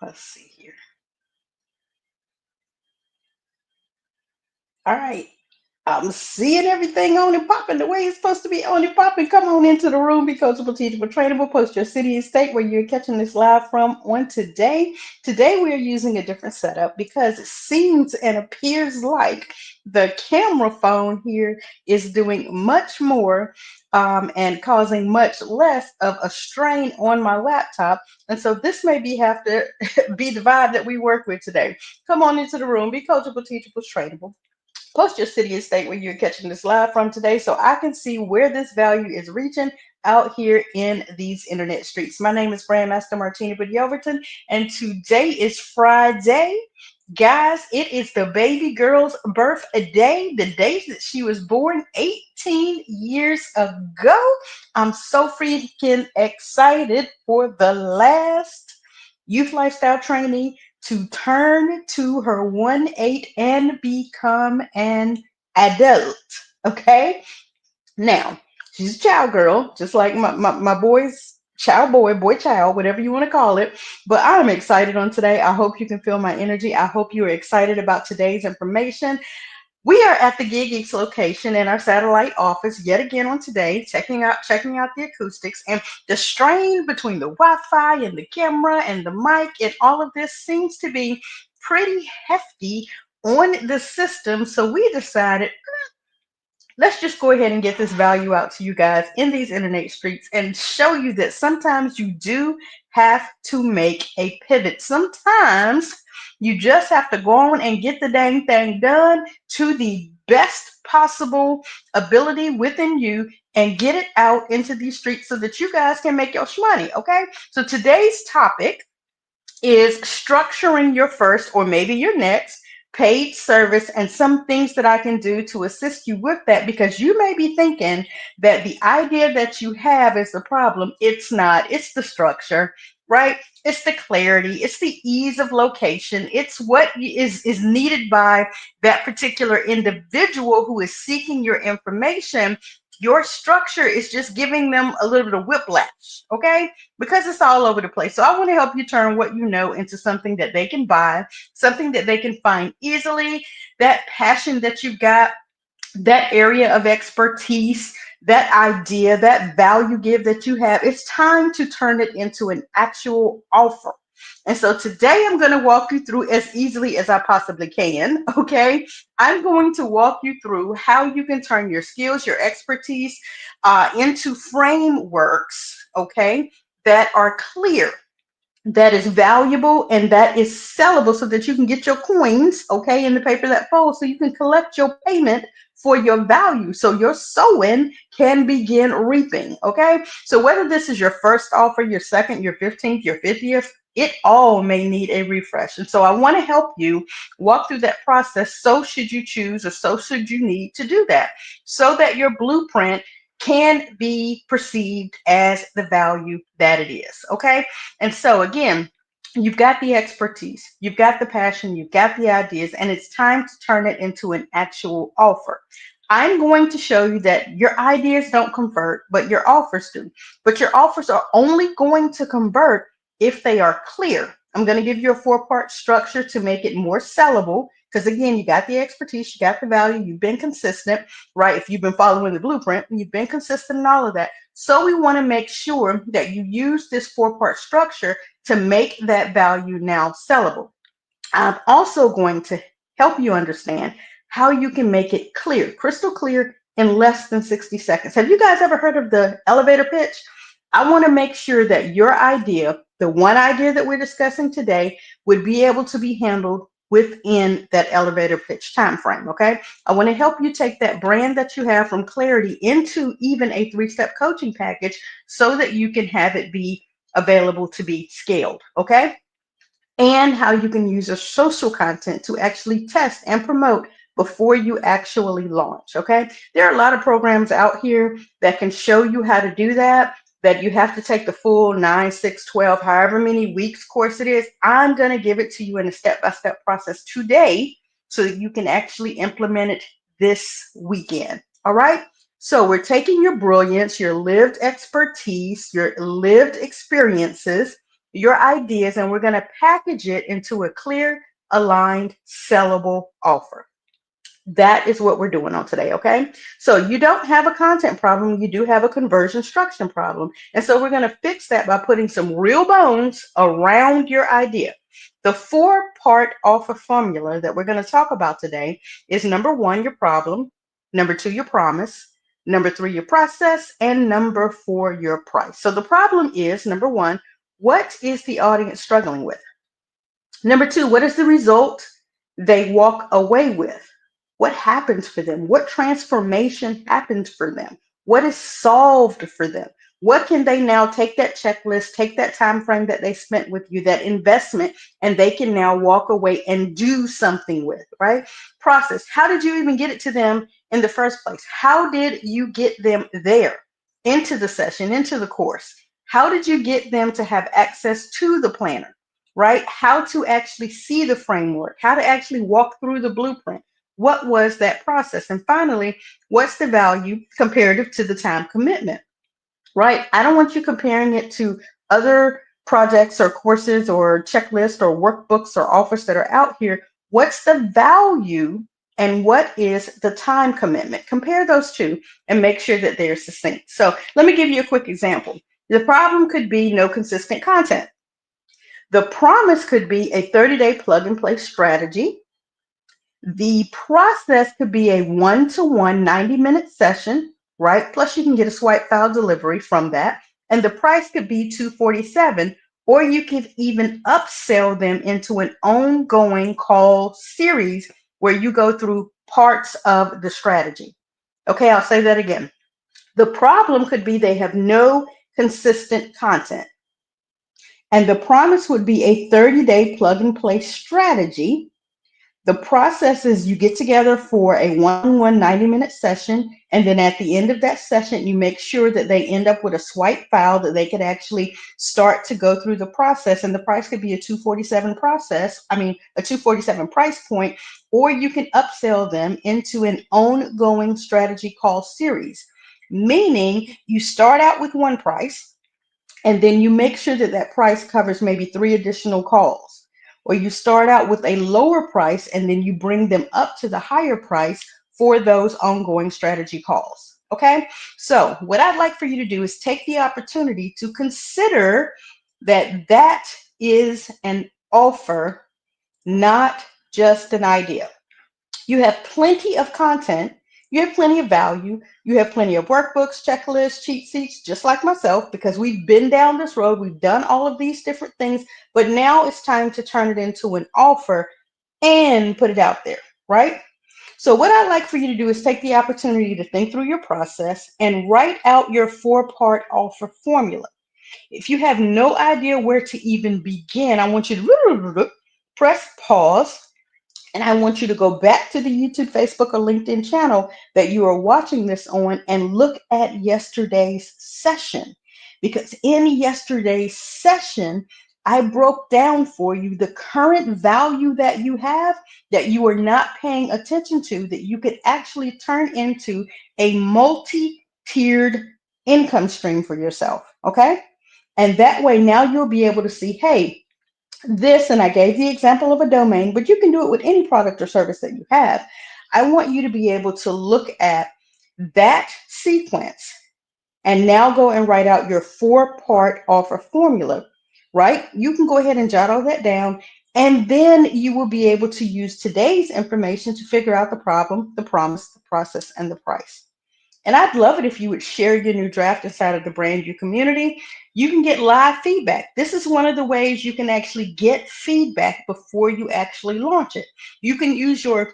Let's see here. All right. I'm seeing everything on and popping the way it's supposed to be on and popping. Come on into the room, be coachable, teachable, trainable. Post your city and state where you're catching this live from on today. Today we are using a different setup because it seems and appears like the camera phone here is doing much more and causing much less of a strain on my laptop. And so this may be have to be the vibe that we work with today. Come on into the room, be coachable, teachable, trainable. Post your city and state where you're catching this live from today so I can see where this value is reaching out here in these internet streets. My name is Brandmaster Martina with Yelverton, and today is Friday. Guys, it is the baby girl's birthday, the day that she was born 18 years ago. I'm so freaking excited for the last youth lifestyle trainee to turn to her 1-8 and become an adult. Okay? Now, she's a child girl, just like my boy's child boy, child, whatever you want to call it. But I'm excited on today. I hope you can feel my energy. I hope you are excited about today's information. We are at the Gig location in our satellite office yet again on today, checking out the acoustics and the strain between the Wi-Fi and the camera and the mic and all of this seems to be pretty hefty on the system. So we decided let's just go ahead and get this value out to you guys in these internet streets and show you that sometimes you do have to make a pivot. Sometimes you just have to go on and get the dang thing done to the best possible ability within you and get it out into these streets so that you guys can make your money. Okay. So today's topic is structuring your first or maybe your next paid service and some things that I can do to assist you with that because you may be thinking that the idea that you have is the problem. It's not. It's the structure, right? It's the clarity. It's the ease of location. It's what is needed by that particular individual who is seeking your information. Your structure is just giving them a little bit of whiplash, okay? Because it's all over the place. So I want to help you turn what you know into something that they can buy, something that they can find easily, that passion that you've got, that area of expertise, that idea, that value give that you have. It's time to turn it into an actual offer. And so today I'm going to walk you through as easily as I possibly can. Okay. I'm going to walk you through how you can turn your skills, your expertise into frameworks. Okay. That are clear, that is valuable, and that is sellable so that you can get your coins, okay, in the paper that folds so you can collect your payment for your value so your sowing can begin reaping, okay? So whether this is your first offer, your second, your 15th, your 50th, it all may need a refresh. And so I want to help you walk through that process. So should you choose or so should you need to do that so that your blueprint can be perceived as the value that it is, okay? And so again, you've got the expertise, you've got the passion, you've got the ideas, and it's time to turn it into an actual offer. I'm going to show you that your ideas don't convert, but your offers do. But your offers are only going to convert if they are clear. I'm going to give you a 4-part structure to make it more sellable. Because again, you got the expertise, you got the value, you've been consistent, right? If you've been following the blueprint, you've been consistent in all of that. So we want to make sure that you use this 4-part structure to make that value now sellable. I'm also going to help you understand how you can make it clear, crystal clear in less than 60 seconds. Have you guys ever heard of the elevator pitch? I want to make sure that your idea, the one idea that we're discussing today, would be able to be handled within that elevator pitch time frame. Okay. I want to help you take that brand that you have from clarity into even a 3-step coaching package so that you can have it be available to be scaled. Okay. And how you can use your social content to actually test and promote before you actually launch. Okay. There are a lot of programs out here that can show you how to do that, that you have to take the full 9, 6, 12, however many weeks course it is. I'm going to give it to you in a step-by-step process today so that you can actually implement it this weekend. All right. So we're taking your brilliance, your lived expertise, your lived experiences, your ideas, and we're going to package it into a clear, aligned, sellable offer. That is what we're doing on today, okay? So you don't have a content problem, you do have a conversion structure problem. And so we're going to fix that by putting some real bones around your idea. The four-part offer formula that we're going to talk about today is number one, your problem, number two, your promise, number three, your process, and number four, your price. So the problem is number one, what is the audience struggling with? Number two, what is the result they walk away with? What happens for them? What transformation happens for them? What is solved for them? What can they now take that checklist, take that time frame that they spent with you, that investment, and they can now walk away and do something with, right? Process. How did you even get it to them in the first place? How did you get them there into the session, into the course? How did you get them to have access to the planner? Right? How to actually see the framework, how to actually walk through the blueprint. What was that process? And finally, what's the value comparative to the time commitment, right? I don't want you comparing it to other projects or courses or checklists or workbooks or offers that are out here. What's the value and what is the time commitment? Compare those two and make sure that they're succinct. So let me give you a quick example. The problem could be no consistent content. The promise could be a 30-day plug and play strategy. The process could be a one-to-one 90-minute session, right? Plus you can get a swipe file delivery from that. And the price could be $247, or you could even upsell them into an ongoing call series where you go through parts of the strategy. Okay, I'll say that again. The problem could be they have no consistent content. And the promise would be a 30-day plug and play strategy. The process is you get together for a one-on-one 90-minute session, and then at the end of that session, you make sure that they end up with a swipe file that they could actually start to go through the process. And the price could be a 247 a 247 price point, or you can upsell them into an ongoing strategy call series, meaning you start out with one price and then you make sure that that price covers maybe 3 additional calls. Or you start out with a lower price and then you bring them up to the higher price for those ongoing strategy calls. Okay, so what I'd like for you to do is take the opportunity to consider that that is an offer, not just an idea. You have plenty of content, you have plenty of value, you have plenty of workbooks, checklists, cheat sheets, just like myself, because we've been down this road, we've done all of these different things, but now it's time to turn it into an offer and put it out there, right? So what I'd like for you to do is take the opportunity to think through your process and write out your four-part offer formula. If you have no idea where to even begin, I want you to press pause, and I want you to go back to the YouTube, Facebook, or LinkedIn channel that you are watching this on and look at yesterday's session. Because in yesterday's session, I broke down for you the current value that you have that you are not paying attention to, that you could actually turn into a multi-tiered income stream for yourself. Okay? And that way now you'll be able to see, hey, this, and I gave the example of a domain, but you can do it with any product or service that you have. I want you to be able to look at that sequence and now go and write out your four-part offer formula, right? You can go ahead and jot all that down, and then you will be able to use today's information to figure out the problem, the promise, the process, and the price. And I'd love it if you would share your new draft inside of the Brand New community. You can get live feedback. This is one of the ways you can actually get feedback before you actually launch it. You can use your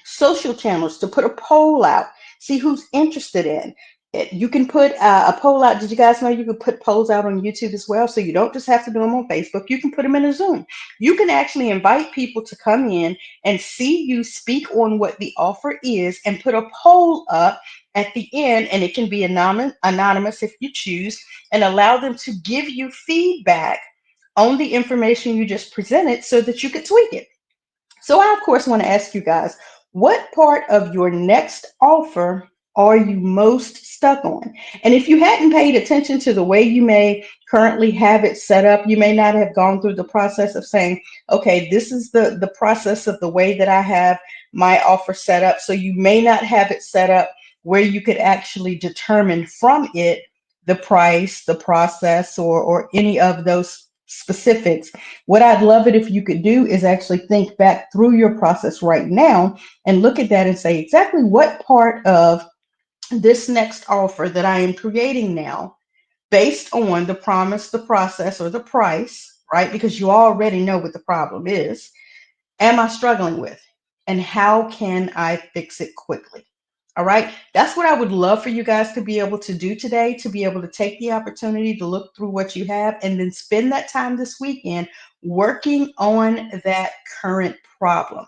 social channels to put a poll out, see who's interested in it. You can put a poll out. Did you guys know you can put polls out on YouTube as well? So you don't just have to do them on Facebook. You can put them in a Zoom. You can actually invite people to come in and see you speak on what the offer is and put a poll up at the end, and it can be anonymous if you choose, and allow them to give you feedback on the information you just presented so that you could tweak it. So I, of course, want to ask you guys, what part of your next offer are you most stuck on? And if you hadn't paid attention to the way you may currently have it set up, you may not have gone through the process of saying, okay, this is the process of the way that I have my offer set up. So you may not have it set up where you could actually determine from it the price, the process, or any of those specifics. What I'd love it if you could do is actually think back through your process right now and look at that and say exactly what part of this next offer that I am creating now, based on the promise, the process, or the price, right? Because you already know what the problem is, am I struggling with? And how can I fix it quickly? All right. That's what I would love for you guys to be able to do today, to be able to take the opportunity to look through what you have and then spend that time this weekend working on that current problem,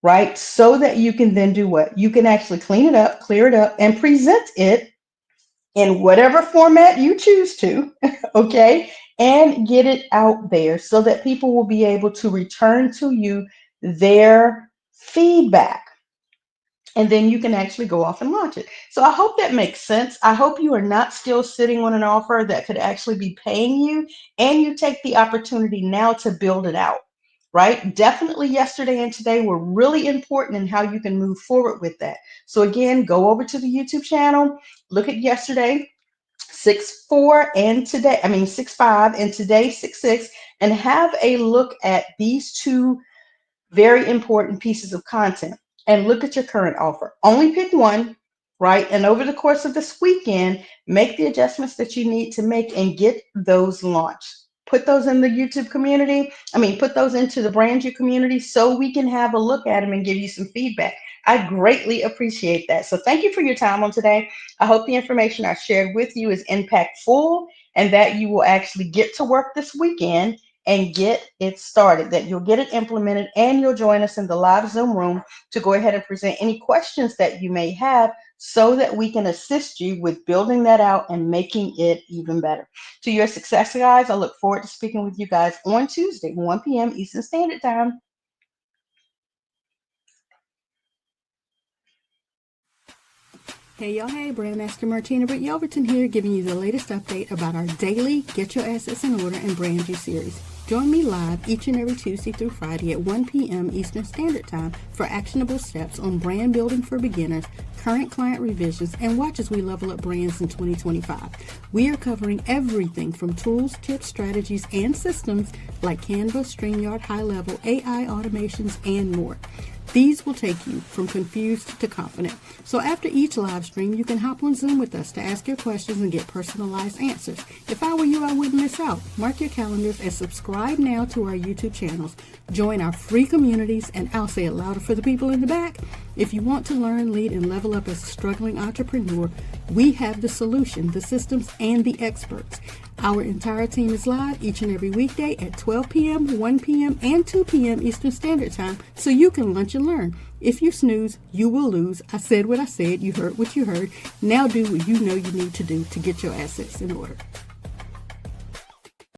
right? So that you can then do what? You can actually clean it up, clear it up, and present it in whatever format you choose to, okay? And get it out there so that people will be able to return to you their feedback, and then you can actually go off and launch it. So I hope that makes sense. I hope you are not still sitting on an offer that could actually be paying you, and you take the opportunity now to build it out, right? Definitely yesterday and today were really important in how you can move forward with that. So again, go over to the YouTube channel, look at yesterday, 6-4, and today, 6-5, and today 6-6, and have a look at these two very important pieces of content, and look at your current offer. Only pick one, right? And over the course of this weekend, make the adjustments that you need to make and get those launched. Put those in the YouTube community. Put those into the Brand You community so we can have a look at them and give you some feedback. I greatly appreciate that. So thank you for your time on today. I hope the information I shared with you is impactful and that you will actually get to work this weekend and get it started, that you'll get it implemented, and you'll join us in the live Zoom room to go ahead and present any questions that you may have so that we can assist you with building that out and making it even better. To your success, guys, I look forward to speaking with you guys on Tuesday, 1 p.m. Eastern Standard Time. Hey y'all, hey, Brandmaster Martina, Britt, Yelverton here, giving you the latest update about our daily Get Your Assets in Order and Brand You series. Join me live each and every Tuesday through Friday at 1 p.m. Eastern Standard Time for actionable steps on brand building for beginners, current client revisions, and watch as we level up brands in 2025. We are covering everything from tools, tips, strategies, and systems like Canva, StreamYard, High Level, AI automations, and more. These will take you from confused to confident. So after each live stream, you can hop on Zoom with us to ask your questions and get personalized answers. If I were you, I wouldn't miss out. Mark your calendars and subscribe now to our YouTube channels. Join our free communities, and I'll say it louder for the people in the back. If you want to learn, lead, and level up as a struggling entrepreneur, we have the solution, the systems, and the experts. Our entire team is live each and every weekday at 12 p.m., 1 p.m., and 2 p.m. Eastern Standard Time, so you can lunch and learn. If you snooze, you will lose. I said what I said. You heard what you heard. Now do what you know you need to do to get your assets in order.